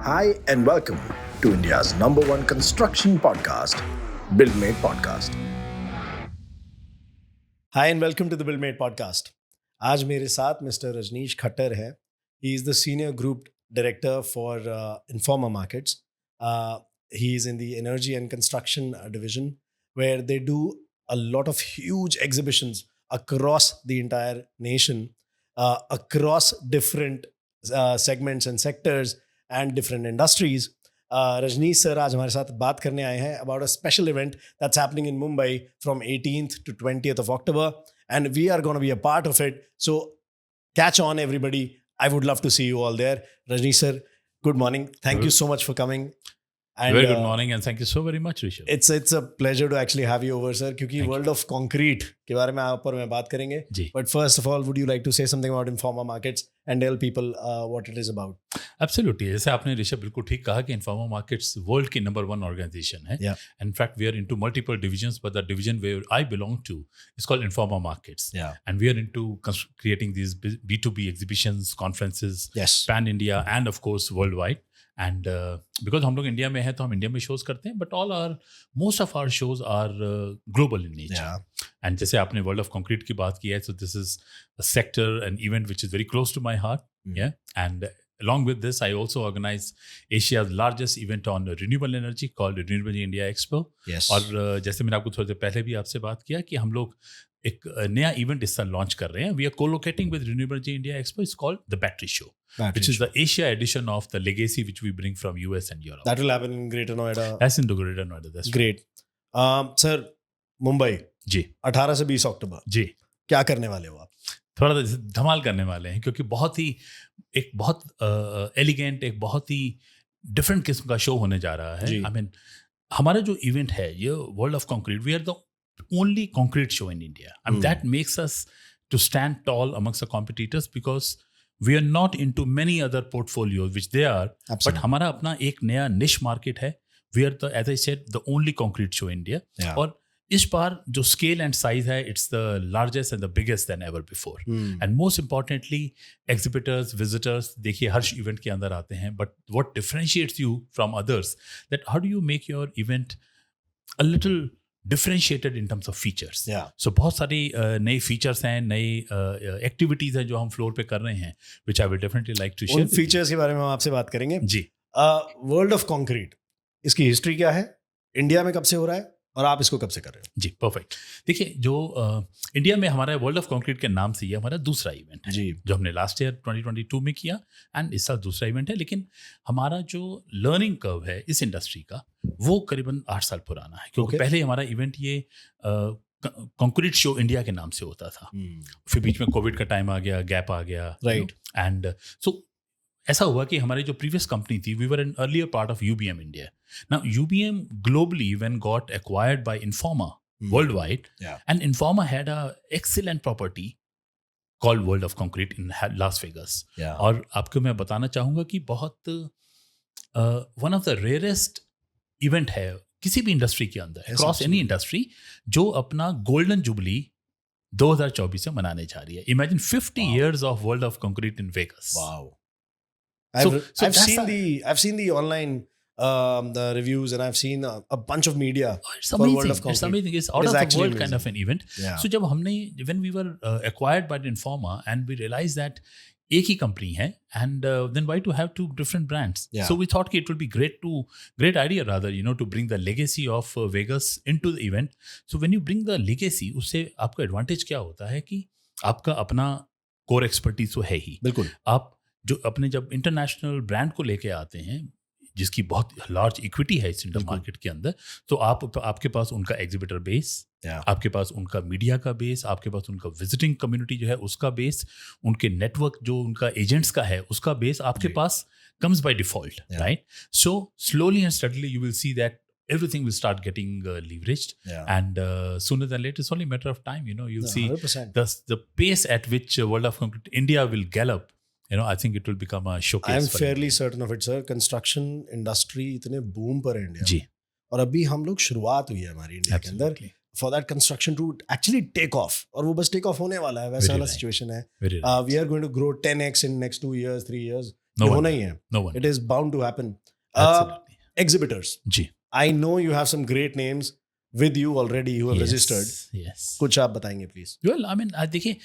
Hi and welcome to India's number one construction podcast, BuildMate Podcast. Hi and welcome to the BuildMate podcast. आज मेरे साथ mister Rajneesh Khattar है. He is the senior group director for Informa Markets. He is in the energy and construction division, where they do a lot of huge exhibitions across the entire nation, across different segments and sectors and different industries. Rajneesh sir आज हमारे साथ बात करने आए हैं about a special event that's happening in Mumbai from 18th to 20th of October, and we are going to be a part of it. So catch on, everybody. I would love to see you all there. Rajneesh sir, good morning. Thank you so much for coming. And, very good morning and thank you so very much, Rishabh. It's a pleasure to actually have you over, sir, क्योंकि world of concrete के बारे में आप पर मैं बात करेंगे. But first of all, would you like to say something about Informa Markets and tell people what it is about? Absolutely. जैसे आपने ऋषभ बिल्कुल ठीक कहा कि Informa Markets वर्ल्ड की नंबर 1 ऑर्गेनाइजेशन है. In fact, we are into multiple divisions, but the division where I belong to is called Informa Markets. And we are into creating these B2B exhibitions, conferences, pan India and of course worldwide. And because हम लोग India में हैं तो हम India में shows करते हैं, but most of our shows are global in nature. And जैसे आपने वर्ल्ड ऑफ कंक्रीट की बात की है, so this is a sector and event which is very close to my heart. And along with this, I also organize Asia's largest event on renewable energy called Renewable India Expo. और जैसे मैंने आपको थोड़ी देर पहले भी आपसे बात किया कि हम लोग एक नया इवेंट इस साल लॉन्च कर रहे हैं. We are colocating with renewable India expo. It's called the battery show, which is the Asia edition of the legacy which we bring from US and Europe. That will happen in Greater Noida. That's in Greater Noida. That's great. Sir, Mumbai जी 18 से 20 अक्टूबर जी क्या करने वाले हो आप? थोड़ा धमाल करने वाले हैं, क्योंकि बहुत एलिगेंट, एक बहुत ही डिफरेंट किस्म का शो होने जा रहा है. आई मीन हमारा जो इवेंट है ये world of concrete, we are the only concrete show in India. I mean, that makes us to stand tall amongst the competitors because we are not into many other portfolios which they are. Absolutely. But हमारा अपना एक नया niche market है. We are the, as I said, the only concrete show in India. और इस बार जो scale and size है, it's the largest and the biggest than ever before. And most importantly, exhibitors, visitors, देखिए हर event के अंदर आते हैं. But what differentiates you from others, that how do you make your event a little differentiated in terms of features. So बहुत सारी नई features हैं, नई activities हैं जो हम फ्लोर पे कर रहे हैं, which I will definitely like to share. उन features के बारे में हम आपसे बात करेंगे जी. वर्ल्ड ऑफ कंक्रीट, इसकी हिस्ट्री क्या है, इंडिया में कब से हो रहा है और आप इसको कब से कर रहे हो? जी, परफेक्ट. देखिए जो इंडिया में हमारा वर्ल्ड ऑफ कंक्रीट के नाम से ये हमारा दूसरा इवेंट है जी, जो हमने लास्ट ईयर 2022 में किया, एंड इस साल दूसरा इवेंट है. लेकिन हमारा जो लर्निंग कर्व है इस इंडस्ट्री का, वो करीबन 8 साल पुराना है, क्योंकि पहले हमारा इवेंट ये कंक्रीट शो इंडिया के नाम से होता था. फिर बीच में कोविड का टाइम आ गया, गैप आ गया, राइट. एंड सो ऐसा हुआ कि हमारी जो प्रीवियस कंपनी थी, we were an earlier part of UBM India. Now UBM globally when got acquired by Informa worldwide, and Informa had a excellent property called World of Concrete in Las Vegas. और आपको मैं बताना चाहूँगा कि बहुत one of the rarest event है किसी भी इंडस्ट्री के अंदर, across any industry, जो अपना गोल्डन जुबली 2024 से मनाने जा रही है. Imagine 50 years of World of Concrete in Vegas. Wow. I've seen the online the reviews, and I've seen a bunch of media. It's amazing. It's amazing. It's out of the world kind of an event. So जब हमने when we were acquired by Informa, and we realized that एक ही company है, and then why to have two different brands? So we thought it would be great idea rather, to bring the legacy of Vegas into the event. So when you bring the legacy, उससे आपका advantage क्या होता है कि आपका अपना core expertise तो है ही. बिल्कुल. आप जो अपने जब इंटरनेशनल ब्रांड को लेके आते हैं, जिसकी बहुत लार्ज इक्विटी है इस इंडियन मार्केट के अंदर, तो आपके पास उनका एग्जिबिटर बेस, आपके पास उनका मीडिया का बेस, आपके पास उनका विजिटिंग कम्युनिटी जो है उसका बेस, उनके नेटवर्क जो उनका एजेंट्स का है उसका बेस आपके पास comes by default, right? So slowly and steadily you will see that everything will start getting leveraged, and sooner than later, it's only a matter of time. You'll see 100%. The pace at which World of Concrete India will gallop. I think it will become a showcase. I am fairly certain of it, sir. Construction industry इतने boom पर है India जी, और अभी हम लोग शुरुआत हुई है हमारी इंडिया के अंदर for that construction to actually take off, और वो बस take off होने वाला है, वैसा वाला situation है. We are going to grow 10x in next 2 years, 3 years. No होना one. ही है. No one. It is bound to happen. Absolutely. Exhibitors. Ji. I know you have some great names with you already who have registered. Yes. कुछ आप बताएंगे please. Well, I mean, देखिए,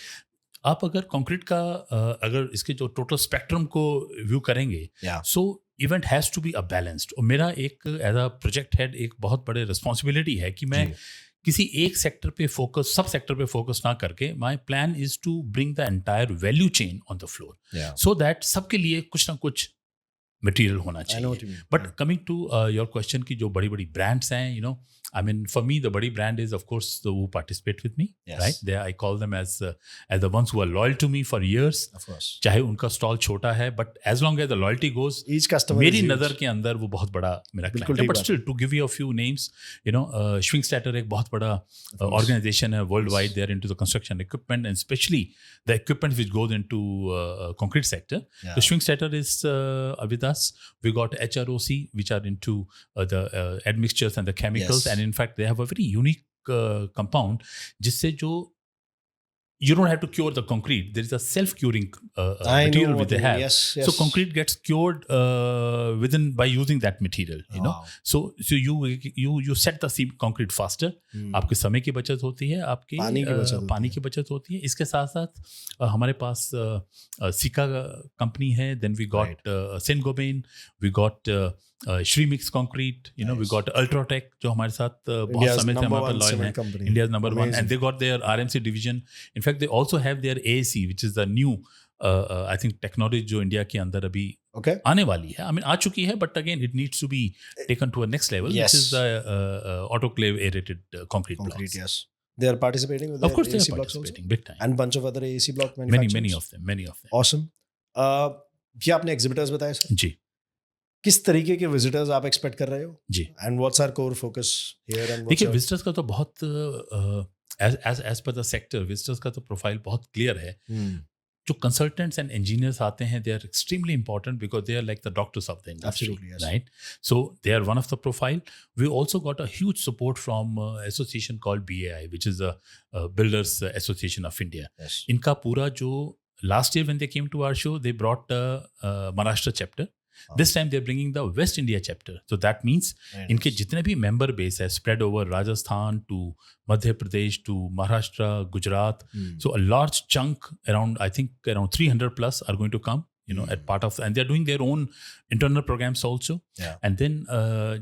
आप अगर concrete का अगर इसके जो टोटल स्पेक्ट्रम को व्यू करेंगे, so event has to be a balanced. और मेरा एक एज अ प्रोजेक्ट हेड एक बहुत बड़े रिस्पॉन्सिबिलिटी है कि मैं किसी एक सेक्टर पे फोकस, सब सेक्टर पे फोकस ना करके, my plan is to bring the entire value chain on the floor, so that सबके लिए कुछ ना कुछ मटेरियल होना चाहिए. But coming to your question की जो बड़ी बड़ी ब्रांड्स हैं, you know, I mean, for me, the body brand is, of course, the who participate with me, right? There, I call them as the ones who are loyal to me for years. Of course. चाहे उनका stall छोटा है, but as long as the loyalty goes, each customer मेरी नज़र के अंदर वो बहुत बड़ा मेरा client है. But still, to give you a few names, you know, 𝗖𝗍𝗶𝗃 एक बहुत बड़ा organization है worldwide. They are into the construction equipment, and especially the equipment which goes into concrete sector. So 𝗖𝗍𝗶𝗃 is with us. We got HROC, which are into the admixtures and the chemicals, and in fact they have a very unique compound जिससे जो you don't have to cure the concrete. There is a self-curing material which they have. Yes. So concrete gets cured by using that material. You know. So you set the concrete faster. आपके समय की बचत होती है, आपके पानी की बचत होती है. इसके साथ साथ हमारे पास सिका कंपनी है. Then we got Saint-Gobain. We got Shreemix concrete, you know, we got UltraTech जो हमारे साथ बहुत समय से हमारे पास लॉयल है, India's number 1, and they got their RMC division. In fact they also have their 𝗖cie, which is the new I think technology जो इंडिया के अंदर अभी आने वाली है. आई मीन आ चुकी है, but again it needs to be taken to a next level, which is the autoclave aerated concrete blocks. Yes. They are participating with of course they are 𝗖cie blocks participating also? big time, and bunch of other 𝗖cie block manufacturers. many of them. Awesome. ये आपने exhibitors बताए sir. जी. किस तरीके के visitors आप expect कर रहे हो जी? And what's our core focus here? And देखिए, विजिटर्स का तो बहुत as per the sector visitors का तो प्रोफाइल बहुत क्लियर है. जो कंसल्टेंट्स एंड इंजीनियर्स आते हैं, they are extremely important because they are like the doctors of the industry, right? So they are one of the profile. We also got a huge support from association called BAI, which is the builders association of India. इनका पूरा जो last year when they came to our show, they brought Maharashtra chapter. This time they're bringing the West India chapter. So that means इनके जितने भी member base है spread over Rajasthan to Madhya Pradesh to Maharashtra, Gujarat. So a large chunk, around 300 plus are going to come, you know, at part of, and they're doing their own internal programs also. And then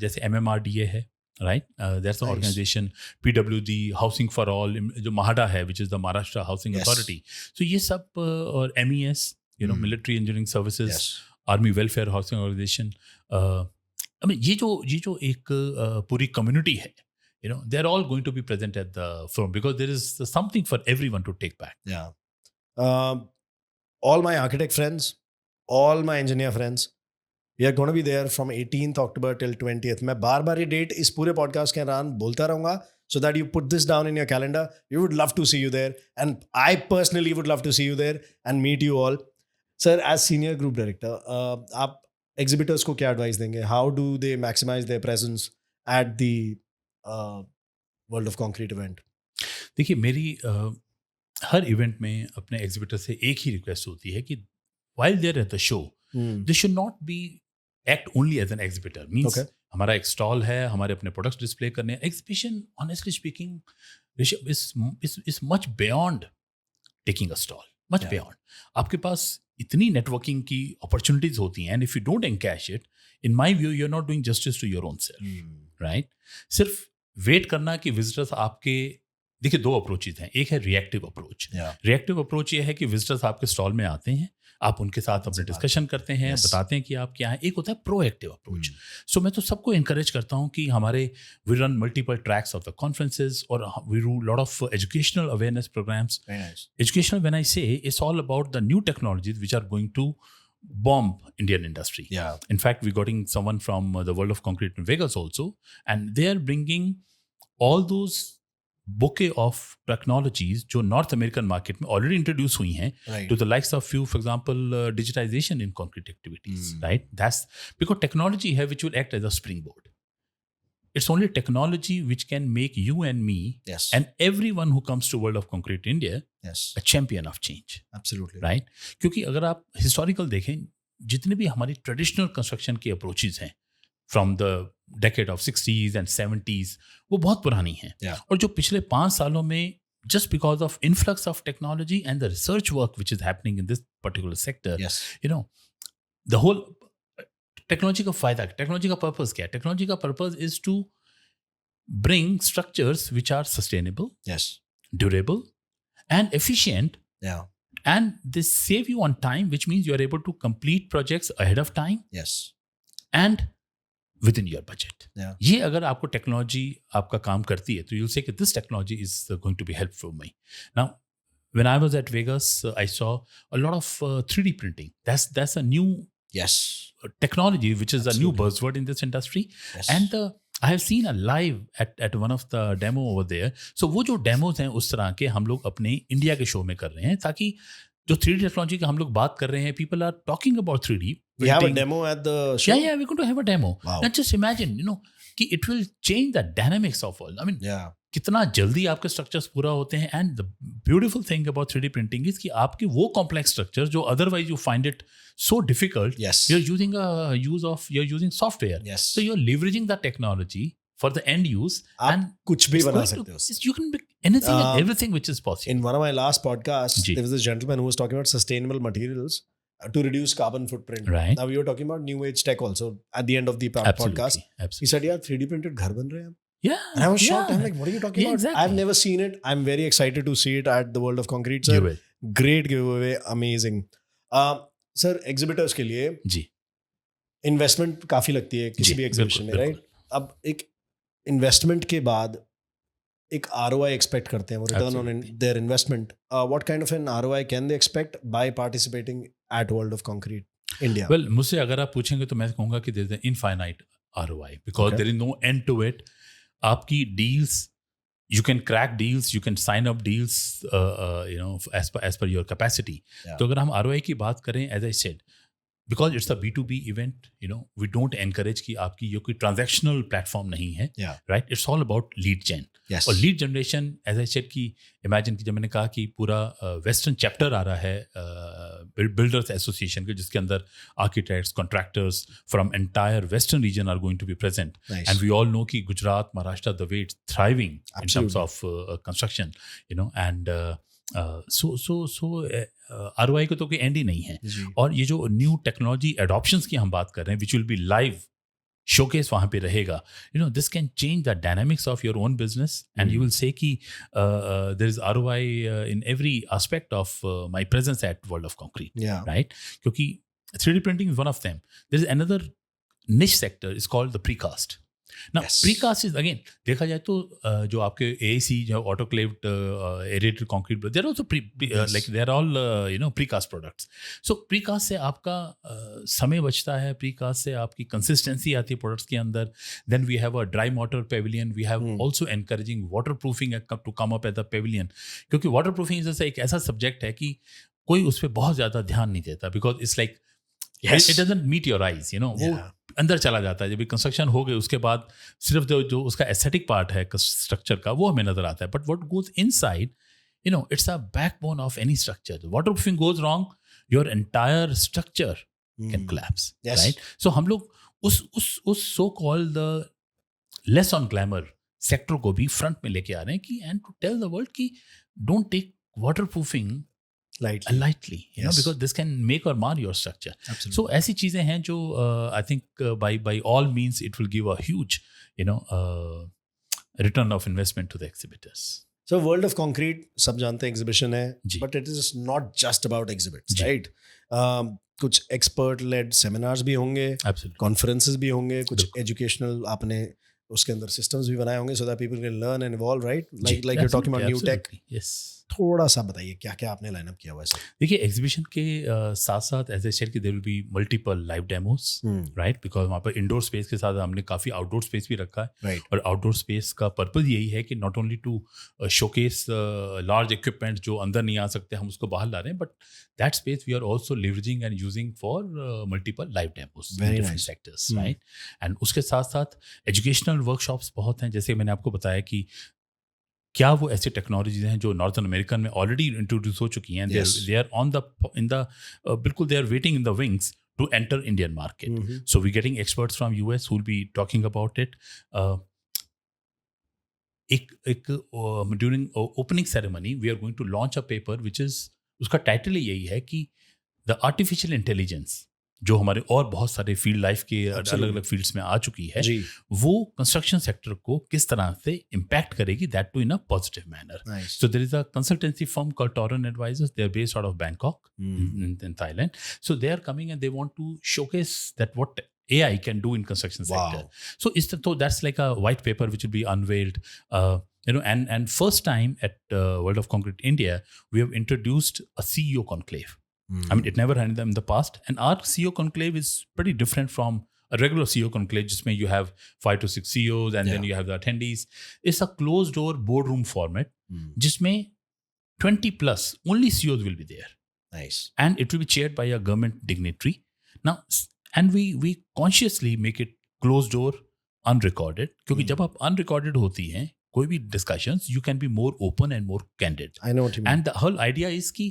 जैसे MMRDA है, right? That's the organization. PWD, Housing for All, जो MAHADA है, which is the Maharashtra Housing Authority. So ये सब और MES, you know, Military Engineering Services. Army welfare housing organisation. I mean ये जो एक पूरी कम्युनिटी है, you know, they are all going to be present at the forum because there is something for everyone to take back. All my architect friends, all my engineer friends, we are going to be there from 18th October till 20th. मैं बार-बार ये date इस पूरे podcast के दौरान बोलता रहूँगा, so that you put this down in your calendar. We would love to see you there, and I personally would love to see you there and meet you all. Sir, as senior group director, आप exhibitors को क्या advice देंगे? How do they maximise their presence at the world of concrete event? देखिए, मेरी हर event में अपने exhibitor से एक ही रिक्वेस्ट होती है कि while they are at the show, they should not be act only as an exhibitor. Means हमारा एक स्टॉल है, हमारे अपने प्रोडक्ट्स डिस्प्ले करने. Exhibition, honestly speaking, is much beyond taking a stall, much beyond. आपके पास इतनी नेटवर्किंग की अपॉर्चुनिटीज होती हैं, and if you don't encash it, in my view you are not doing justice to your own self, right? सिर्फ wait करना कि visitors आपके, देखिए, दो अप्रोचेज हैं. एक है रिएक्टिव अप्रोच. रिएक्टिव अप्रोच ये है कि विजिटर्स आपके स्टॉल में आते हैं, आप उनके साथ अपने डिस्कशन करते हैं, बताते हैं कि आप क्या हैं. एक होता है प्रोएक्टिव अप्रोच. सो मैं तो सबको इनकरेज करता हूँ कि हमारे we run multiple tracks of the conferences, और we do lot of educational awareness programs. Educational, when I say, it's all about the new technologies which are going to bomb Indian industry. In fact, we're getting someone from the world of concrete in Vegas also, and they are bringing all those bouquet of technologies जो North American market में already introduced हुई हैं, to the likes of few, for example, digitization in concrete activities, right? That's because technology है which will act as a springboard. It's only technology which can make you and me and everyone who comes to world of concrete India a champion of change. Absolutely. Right? क्योंकि अगर आप historical देखें, जितने भी हमारी traditional construction की approaches हैं from the decade of 60s and 70s, वो बहुत पुरानी हैं. और जो पिछले 5 सालों में just because of influx of technology and the research work which is happening in this particular sector, you know, the whole technology का फायदा, technology का purpose क्या है? Technology का purpose is to bring structures which are sustainable, durable and efficient, and they save you on time, which means you are able to complete projects ahead of time, and within your budget. ये अगर आपको technology आपका काम करती है तो you'll say कि this technology is going to be helpful for me. Now, when I was at Vegas, I saw a lot of 3D printing. That's a new technology which is a new buzzword in this industry. And I have seen a live at one of the demo over there. So वो जो demos हैं उस तरह के हम लोग अपने India के शो में कर रहे हैं, ताकि जो 3D टेक्नोलॉजी का हम लोग बात कर रहे हैं, people are talking about 3D. We have a demo at the show. Yeah, we're going to have a demo. Wow. Now just imagine, कि it will change the dynamics of all. I mean, कितना जल्दी आपके structures पूरा होते हैं. And the beautiful thing about 3D printing is कि आपके वो complex structures जो otherwise you find it so difficult, you're using software. So you're leveraging the technology for the end use. आप कुछ भी बना सकते हो. You can make anything and everything which is possible. In one of my last podcasts, there was this gentleman who was talking about sustainable materials to reduce carbon footprint. Right. Now we were talking about new age tech also at the end of the podcast. He said, "Yeah, 3D printed घर बन रहे हैं." Yeah. And I was shocked. I'm like, "What are you talking about?" Exactly. I've never seen it. I'm very excited to see it at the World of Concrete, sir. Great giveaway, amazing. Sir, exhibitors के लिए जी investment काफी लगती है किसी भी exhibition में, right? अब एक investment के बाद एक ROI expect करते हैं, वो return on their investment. What kind of an ROI can they expect by participating at World of Concrete India? Well, मुझसे अगर आप पूछेंगे तो मैं कहूँगा कि there is an infinite ROI because there is no end to it. आपकी deals, you can crack deals, you can sign up deals, as per your capacity. तो अगर हम ROI की बात करें, as I said, because it's a B2B event, we don't encourage कि आपकी ये कोई transactional platform नहीं है, right? It's all about lead gen. और lead generation, as I said, कि imagine कि जब मैंने कहा कि पूरा western chapter आ रहा है builders association के, जिसके अंदर architects, contractors from entire western region are going to be present. And we all know कि Gujarat, Maharashtra, the way it's thriving in terms of construction, and ROI को तो कोई एंड ही नहीं है. और ये जो न्यू टेक्नोलॉजी एडॉप्शंस की हम बात कर रहे हैं, which will be live showcase वहाँ पे रहेगा, this can change the dynamics of your own business and you will say कि there is ROI in every aspect of my presence at World of Concrete, right? क्योंकि 3D printing is one of them. There is another niche sector, is called the precast. Now, precast is, again, देखा जाए तो जो आपके 𝗖cie, जो autoclaved aerated concrete, they're also like they're all precast products. So precast से आपका समय बचता है, precast से आपकी consistency आती है products के अंदर. Then we have a dry mortar pavilion. We have also encouraging waterproofing to come up at the pavilion. क्योंकि waterproofing जैसा एक ऐसा subject है कि कोई उस पर बहुत ज़्यादा ध्यान नहीं देता, because it's like it doesn't meet your eyes, वो अंदर चला जाता है. जब कंस्ट्रक्शन हो गए उसके बाद सिर्फ जो उसका एस्थेटिक पार्ट है स्ट्रक्चर का, वो हमें नजर आता है. But what goes inside, it's a backbone of any structure. Waterproofing goes wrong, your entire structure can collapse, right? So हम लोग उस so called the less on glamour sector को भी फ्रंट में लेके आ रहे हैं कि and to tell the world कि don't take waterproofing lightly, because this can make or mar your structure. Absolutely. So ऐसी चीजें हैं जो I think by all means it will give a huge return of investment to the exhibitors. So World of Concrete, सब जानते हैं exhibition है, but it is not just about exhibits, right? कुछ expert led seminars भी होंगे, conferences भी होंगे, कुछ educational आपने उसके अंदर systems भी बनाए होंगे so that people can learn and evolve, right? Like you're talking about new tech. Yes. थोड़ा सा बताइए क्या क्या आपने लाइनअप किया हुआ है सर? देखिए, एग्जीबिशन के साथ साथ एज आई सेड कि there will be multiple live demos, right? Because वहाँ पर इंडोर स्पेस के साथ हमने काफ़ी आउटडोर स्पेस भी रखा है, और आउटडोर स्पेस का पर्पज़ यही है कि not only to showcase large equipment जो अंदर नहीं आ सकते, हम उसको बाहर ला रहे हैं, but that space we are also leveraging and using for multiple live demos in different sectors, right? And उसके साथ साथ एजुकेशनल वर्कशॉप्स बहुत हैं. जैसे मैंने आपको बताया कि क्या वो ऐसी टेक्नोलॉजीज हैं जो नॉर्थन अमेरिकन में ऑलरेडी इंट्रोड्यूस हो चुकी हैं, दे आर ऑन द बिल्कुल they are waiting in the wings to enter Indian market. So we're getting experts from US who will be talking about it. During opening ceremony, we are going to launch a paper which is, उसका title ही यही है कि the artificial intelligence जो हमारे और बहुत सारे field life के अलग अलग फील्ड्स में आ चुकी है, वो कंस्ट्रक्शन सेक्टर को किस तरह से इम्पैक्ट करेगी, that too in a positive manner. So there is a consultancy firm called Toran advisors. They are based out of Bangkok in Thailand. So they are coming and they want to showcase that what AI can do in construction sector. So that's like a white paper which will be unveiled. And first time at World of Concrete India, we have introduced a CEO conclave. I mean, it never had them in the past. And our CEO conclave is pretty different from a regular CEO conclave, जिसमें you have 5 to 6 CEOs and then you have the attendees. It's a closed door boardroom format, जिसमें 20 plus only CEOs will be there. Nice. And it will be chaired by a government dignitary. Now, and we consciously make it closed door, unrecorded, क्योंकि जब आप unrecorded होती हैं कोई भी discussions, you can be more open and more candid. I know what you mean. And the whole idea is कि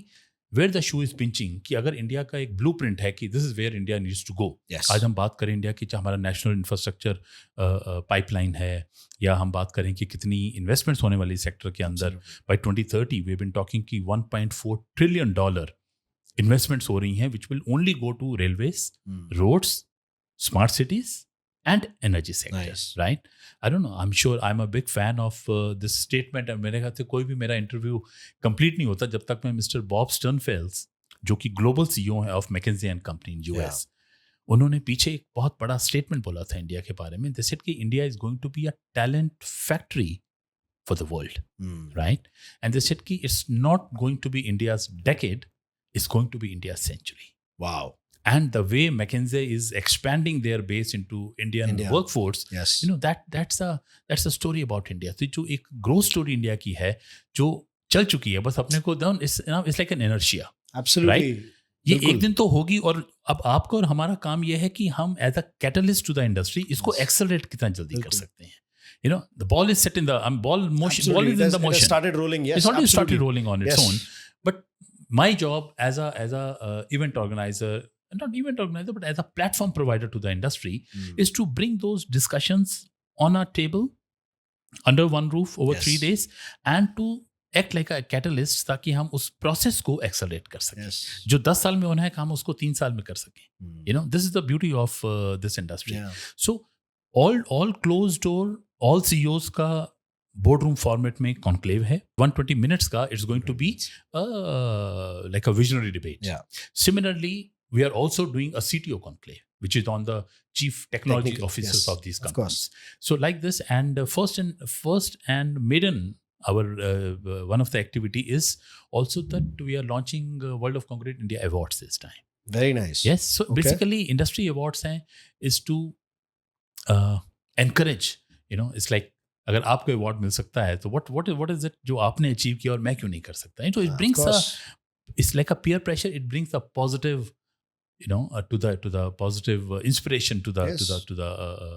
where the shoe is pinching, कि अगर इंडिया का एक blueprint है कि this is where India needs to go. Yes. आज हम बात करें इंडिया की, चाहे हमारा नेशनल इंफ्रास्ट्रक्चर पाइपलाइन है, या हम बात करें कि कितनी इन्वेस्टमेंट्स होने वाली सेक्टर के अंदर. By 2030 we have been talking कि $1.4 ट्रिलियन इन्वेस्टमेंट्स हो रही हैं, which will only go to railways, roads, smart cities and energy sector. Nice. Right? I don't know, I'm sure I'm a big fan of this statement. and मेरे ख्याल से कोई भी मेरा इंटरव्यू कंप्लीट नहीं होता जब तक मैं मिस्टर बॉब स्टर्नफेल्ड, जो कि ग्लोबल CEO है of McKinsey and company in US, उन्होंने पीछे एक बहुत बड़ा स्टेटमेंट बोला था इंडिया के बारे में. दे सेड कि India is going to be a talent factory for the world, right? And they said कि it's not going to be India's decade, it's going to be India's century. Wow. And the way McKinsey is expanding their base into Indian workforce, that's a story about India. So जो एक growth story India की है, जो चल चुकी है, बस अपने को down, it's like an inertia. Absolutely. Right? ये एक दिन तो होगी, और अब आपका और हमारा काम ये है कि हम as a catalyst to the industry इसको accelerate कितना जल्दी कर सकते हैं. The ball is set in the ball motion. Ball is in the motion. It started rolling. Yes, it's already started rolling on its own. But my job as a event organizer, not event organizer, but as a platform provider to the industry, is to bring those discussions on a table under one roof over 3 days and to act like a catalyst, ताकि हम उस process को accelerate कर सकें. जो 10 साल में होना है काम, उसको 3 साल में कर सकें. This is the beauty of this industry. So all closed door, all CEOs का boardroom format में conclave है. 120 minutes का, it's going to be like a visionary debate. Similarly, we are also doing a CTO conclave, which is on the chief technology officers of these companies. So like this, and first and maiden, our one of the activity is also that we are launching World of Concrete India Awards this time. Very nice. Yes. So basically, industry awards is to encourage. It's like अगर आपको award मिल सकता है तो what is it जो आपने achieve किया और मैं क्यों नहीं कर सकता? So it brings it's like a peer pressure. It brings a positive, to the positive inspiration to the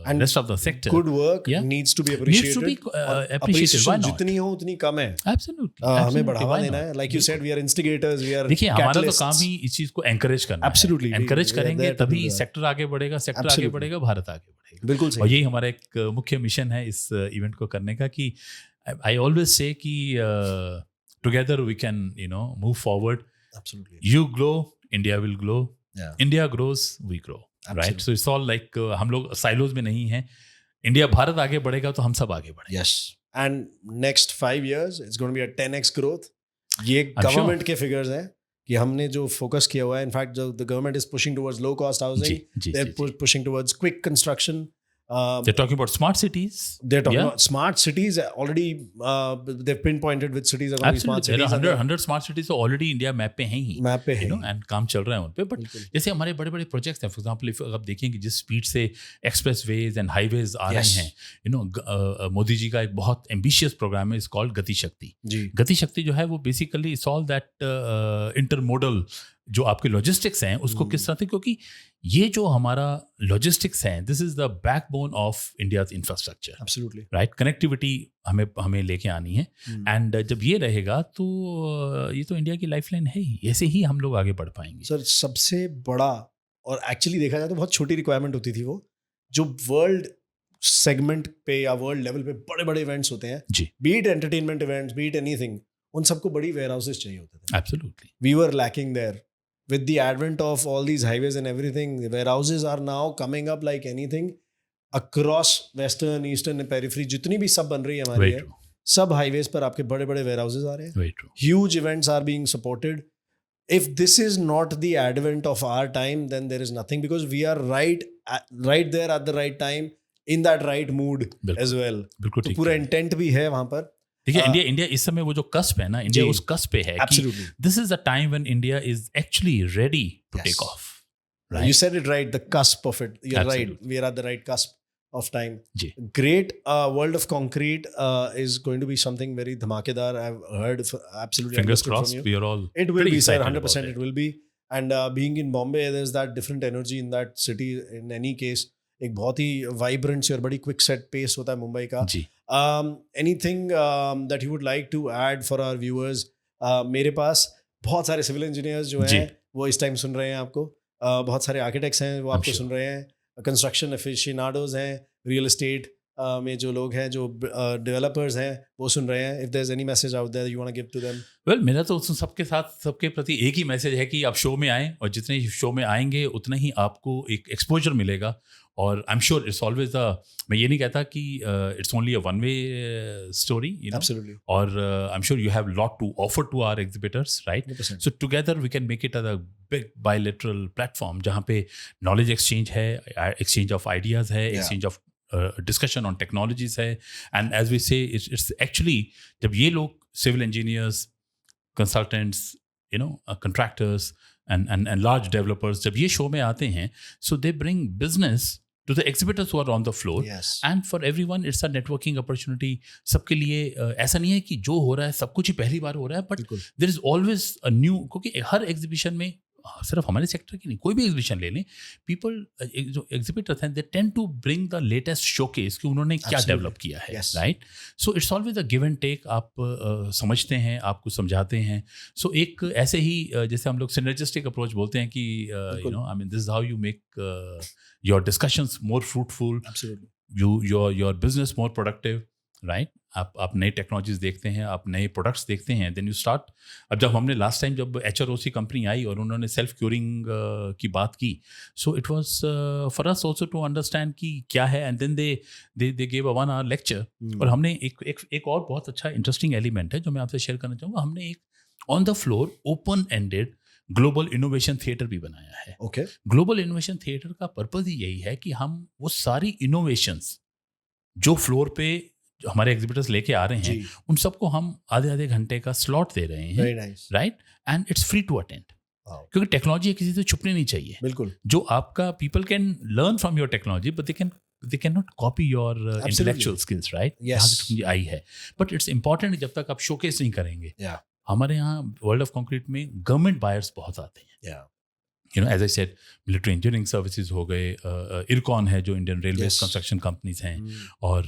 and rest of the sector. Good work needs to be appreciated. Needs to be appreciated. Why not? जितनी हो उतनी कम है. Absolutely. हमें बढ़ावा देना है. Like you said, we are instigators. We are देखिए, हमारा तो काम ही इस चीज को encourage करना है. Absolutely. Encourage करेंगे तभी सेक्टर आगे बढ़ेगा, सेक्टर आगे बढ़ेगा, भारत आगे बढ़ेगा. बिल्कुल सही. और यही हमारा एक मुख्य मिशन है इस इवेंट को करने का, कि I always say कि together we can move forward. Absolutely. You grow, India will grow. India grows, we grow. Absolutely. Right? So it's all like हम लोग silos में नहीं हैं. इंडिया भारत आगे बढ़ेगा तो हम सब आगे बढ़ेंगे. Yes. And next 5 years, it's going to be a 10x growth. ये गवर्नमेंट के फिगर्स हैं कि हमने जो फोकस किया हुआ है. In fact the government is pushing towards low cost housing. They're pushing towards quick construction. They're talking about smart cities. They're talking about smart cities. Already they've pinpointed which cities are going to be smart cities. 100 smart cities तो already India map पे हैं ही. Map पे हैं. And काम चल रहा है उन पे. But जैसे हमारे बड़े बड़े प्रोजेक्ट्स हैं, फॉर एग्जाम्पल if आप देखें कि जिस स्पीड से एक्सप्रेस वेज एंड हाईवेज आ रहे हैं, मोदी जी का एक बहुत एम्बिशियस प्रोग्राम है, इज कॉल्ड गति शक्ति. गति शक्ति जो है वो basically it's all that intermodal जो आपके लॉजिस्टिक्स हैं उसको किस तरह से, क्योंकि ये जो हमारा लॉजिस्टिक्स हैं, this is the backbone of India's infrastructure. Absolutely right. Connectivity हमें लेके आनी है. एंड जब ये रहेगा तो ये तो इंडिया की लाइफलाइन है ही. ऐसे ही हम लोग आगे बढ़ पाएंगे. सर, सबसे बड़ा और एक्चुअली देखा जाए तो बहुत छोटी रिक्वायरमेंट होती थी वो, जो वर्ल्ड सेगमेंट पे या वर्ल्ड लेवल पे बड़े बड़े इवेंट्स होते हैं, जी, be it entertainment events, be it anything, उन सबको बड़ी वेयर हाउसेस चाहिए होते थे. Absolutely. We were lacking there. With the advent of all these highways and everything, warehouses are now coming up like anything across western, eastern and periphery. जितनी भी सब बन रही है हमारी वेरी है, ट्रू, सब हाईवेज पर आपके बड़े बड़े warehouses आ रहे हैं. Very true. Huge events are being supported. If this is not the advent of our time, then there is nothing, because we are right there at the right time, in that right mood as well. बिल्कुल तो ठीक. पूरा intent भी है वहाँ पर. देखिए India इस समय वो जो कस्प है ना, इंडिया उस कस्प पे है कि this is the time when India is actually ready to take off. You said it right, the cusp of it. You're Absolutely. right. We are at the right cusp of time. जी. Great. World of Concrete is going to be something very dhamakedar. I've heard, absolutely. Fingers understood crossed. from you. We are all. It will pretty be, sir. excited 100% about it will be. And being in Bombay, there's that different energy in that city. In any case, एक बहुत ही vibrant और बड़ी quick set pace होता है मुंबई का. जी. Anything that you would like to add for our viewers? मेरे पास बहुत सारे civil engineers जो हैं वो इस टाइम सुन रहे हैं आपको. बहुत सारे आर्किटेक्ट्स हैं वो आपको सुन रहे हैं, कंस्ट्रक्शन एफिशिएनाडोज हैं, रियल एस्टेट में जो लोग हैं, जो डेवलपर्स हैं वो सुन रहे हैं. If there is any message out there you want to give to them? Well, मेरा तो सबके साथ, सबके प्रति एक ही मैसेज है कि आप शो में आएँ, और जितने शो में आएंगे उतना ही आपको एक एक्सपोजर मिलेगा. और I am sure it's always मैं ये नहीं कहता कि it's only a one way story, you know. Absolutely. और I am sure you have lot to offer to our exhibitors, right? 100%. So together we can make it a big bilateral platform जहाँ पे knowledge exchange है, exchange of ideas है, exchange of discussion on technologies है. And as we say it's actually, जब ये लोग civil engineers, consultants, you know, contractors and large developers, जब ये शो में आते हैं, so they bring business to the exhibitors who are on the floor. Yes. And for everyone it's a networking opportunity. सबके लिए ऐसा नहीं है कि जो हो रहा है सब कुछ ही पहली बार हो रहा है, but there is always a new, क्योंकि हर एग्जीबिशन में, सिर्फ हमारे सेक्टर की नहीं, कोई भी एग्जीबिशन ले लें, पीपल जो एग्जिबिटर्स हैं, they tend to bring the latest showcase कि उन्होंने क्या डेवलप किया है, right? So it's always a give and take. आप समझते हैं, आपको समझाते हैं. सो एक ऐसे ही जैसे हम लोग सिनर्जिस्टिक अप्रोच बोलते हैं कि you know, I mean this is how you make your discussions more fruitful, your business more productive, right? आप नई टेक्नोलॉजीज देखते हैं, आप नए प्रोडक्ट्स देखते हैं, देन यू स्टार्ट. अब जब हमने लास्ट टाइम जब HROC कंपनी आई और उन्होंने सेल्फ क्यूरिंग की बात की, so it was for us also to understand कि क्या है. And then they gave a 1 hour lecture. और हमने एक और बहुत अच्छा इंटरेस्टिंग एलिमेंट है जो मैं आपसे शेयर करना चाहूँगा. हमने एक on the floor open ended global innovation theatre भी बनाया है. ओके. ग्लोबल इनोवेशन थिएटर का पर्पज ही यही है कि हम वो सारी इनोवेशंस जो फ्लोर पे हमारे एग्जिबिटर्स लेके आ रहे हैं, उन सबको हम आधे घंटे का स्लॉट दे रहे हैं, right? And it's free to attend, क्योंकि टेक्नोलॉजी किसी से छुपनी नहीं चाहिए. बिल्कुल. जो आपका, people can learn from your technology, but they can not copy your intellectual skills, right? यहाँ से टेक्नोलॉजी आई है, बट इट्स इंपॉर्टेंट जब तक आप शोकेस नहीं करेंगे. हमारे यहाँ वर्ल्ड ऑफ कंक्रीट में गवर्नमेंट बायर्स बहुत आते हैं. You know, as I said, military engineering services हो गए, इरकॉन है जो इंडियन रेलवे कंस्ट्रक्शन कंपनीज हैं, और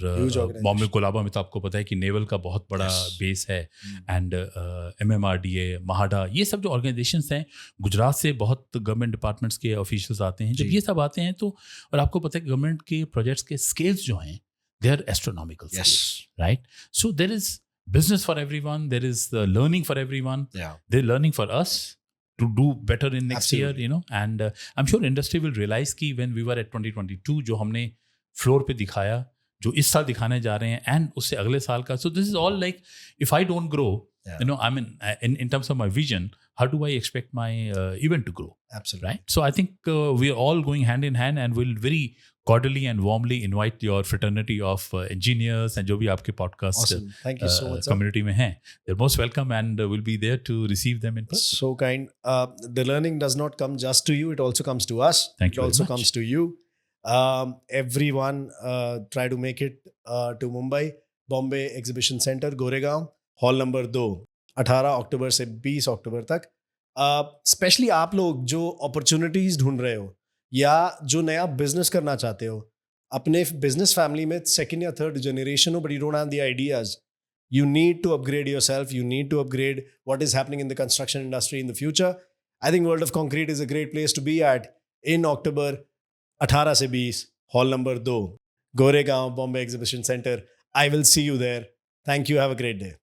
बॉम्बे कोलाबा में तो आपको पता है कि नेवल का बहुत बड़ा बेस है, एंड MMRDA, महाडा, ये सब जो ऑर्गेनाइजेशंस हैं, गुजरात से बहुत गवर्नमेंट डिपार्टमेंट्स के ऑफिशियल्स आते हैं. जब ये सब आते हैं तो, और आपको पता है कि गवर्नमेंट के प्रोजेक्ट्स के स्केल्स जो हैं, they are astronomical, right? So there is business for everyone, there is learning for everyone, there learning for us to do better in next year, you know. And I'm sure industry will realize कि when we were at 2022 जो हमने floor पे दिखाया, जो इस साल दिखाने जा रहे हैं, and उससे अगले साल का, so this is all like, if I don't grow, you know, I mean, in terms of my vision, how do I expect my event to grow? Absolutely. Right? So I think we are all going hand in hand, and we'll very cordially and warmly invite your fraternity of engineers and जो भी आपके podcast Thank you so much, community में हैं. They're most welcome, and we'll be there to receive them in person. So kind. The learning does not come just to you; it also comes to us. Thank you. It also very much. comes to you. Everyone, try to make it to Mumbai, Bombay Exhibition Center, Goregaon, hall number 2, 18 अक्टूबर से 20 अक्टूबर तक. Specially आप लोग जो opportunities ढूंढ रहे हो या जो नया बिजनेस करना चाहते हो, अपने बिजनेस फैमिली में सेकंड या थर्ड जनरेशन हो, but you don't have the ideas, you need to upgrade yourself, you need to upgrade what is happening in the construction industry in the future. I think World of Concrete is a great place to be at. in October 18 से 20 hall number 2 Goregaon Bombay exhibition centre. I will see you there. Thank you. Have a great day.